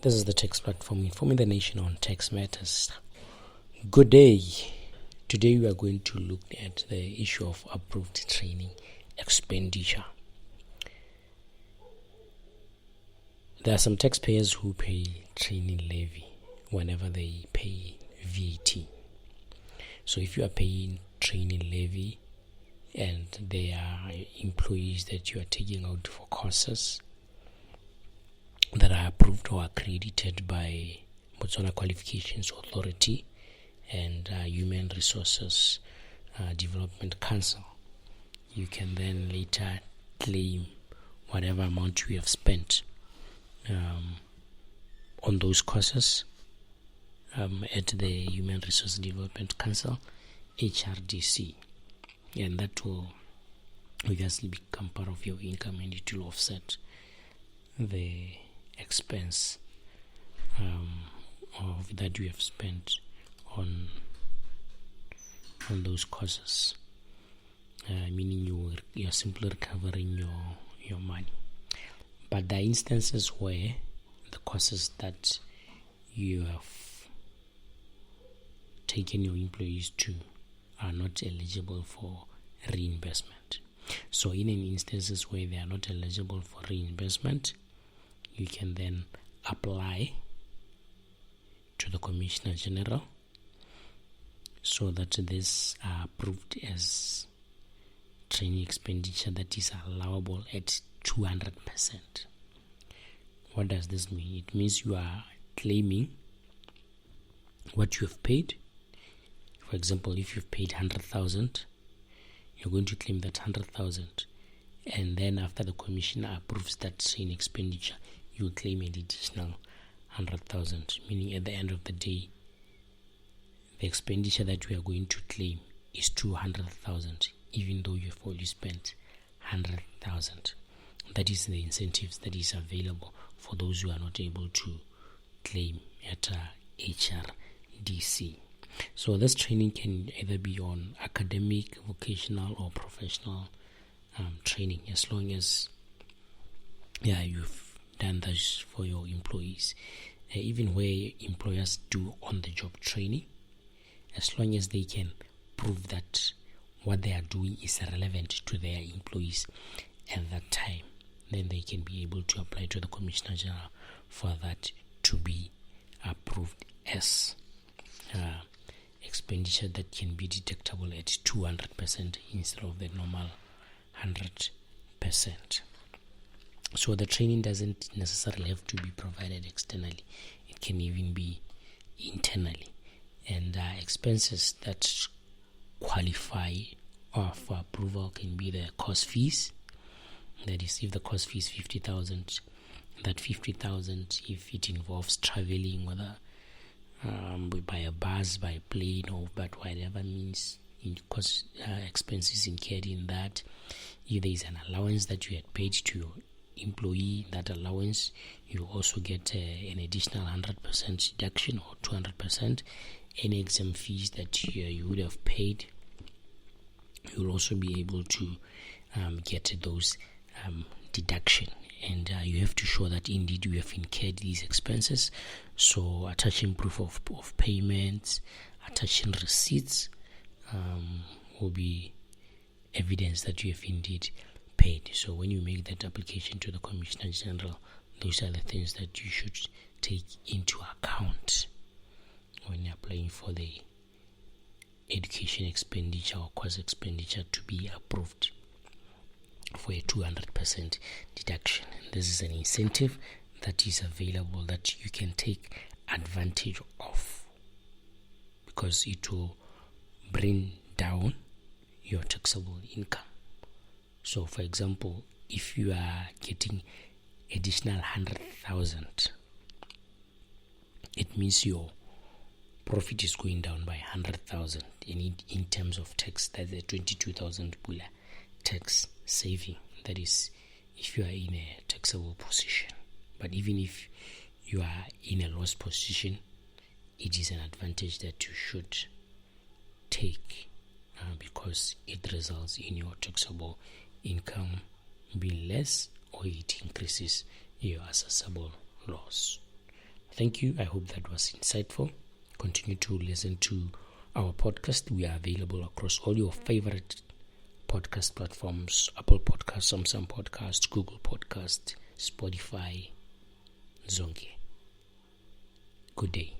This is the tax platform informing the nation on tax matters. Good day. Today we are going to look at the issue of approved training expenditure. There are some taxpayers who pay training levy whenever they pay VAT. So if you are paying training levy and there are employees that you are taking out for courses that are approved or accredited by Botswana Qualifications Authority and Human Resources Development Council, you can then later claim whatever amount you have spent on those courses at the Human Resources Development Council, HRDC, and that will obviously become part of your income, and it will offset the expense of that you have spent on those courses, meaning you're simply recovering your money. But there are instances where the courses that you have taken your employees to are not eligible for reimbursement. So in any instances where they are not eligible for reimbursement, you can then apply to the Commissioner General so that this are approved as training expenditure that is allowable at 200%. What does this mean? It means you are claiming what you have paid. For example, if you've paid 100,000, you're going to claim that 100,000, and then after the Commissioner approves that training expenditure, you will claim an additional 100,000, meaning at the end of the day, the expenditure that we are going to claim is 200,000, even though you've already spent 100,000. That is the incentives that is available for those who are not able to claim at HRDC. So this training can either be on academic, vocational, or professional training, as long as you've done this for your employees. Even where employers do on-the-job training, as long as they can prove that what they are doing is relevant to their employees at that time, then they can be able to apply to the Commissioner General for that to be approved as expenditure that can be deductible at 200% instead of the normal 100%. So the training doesn't necessarily have to be provided externally. It can even be internally. And expenses that qualify for approval can be the course fees. That is, if the course fee is 50,000, that 50,000, if it involves traveling, whether by a bus, by a plane, or but whatever means, expenses incurred in that. If there is an allowance that you had paid to your employee, that allowance, you also get an additional 100% deduction or 200%. Any exam fees that you would have paid, you will also be able to get those deduction, and you have to show that indeed you have incurred these expenses. So attaching proof of payments, attaching receipts will be evidence that you have indeed paid. So when you make that application to the Commissioner General, those are the things that you should take into account when you're applying for the education expenditure or course expenditure to be approved for a 200% deduction. This is an incentive that is available that you can take advantage of, because it will bring down your taxable income. So for example, if you are getting additional 100,000, it means your profit is going down by 100,000, and in terms of tax, that's a 22,000 pula tax saving. That is, if you are in a taxable position. But even if you are in a loss position, it is an advantage that you should take because it results in your taxable income being less, or it increases your assessable loss. Thank you. I hope that was insightful. Continue to listen to our podcast. We are available across all your favorite podcast platforms: Apple Podcasts, Samsung Podcasts, Google Podcasts, Spotify, Zonke. Good day.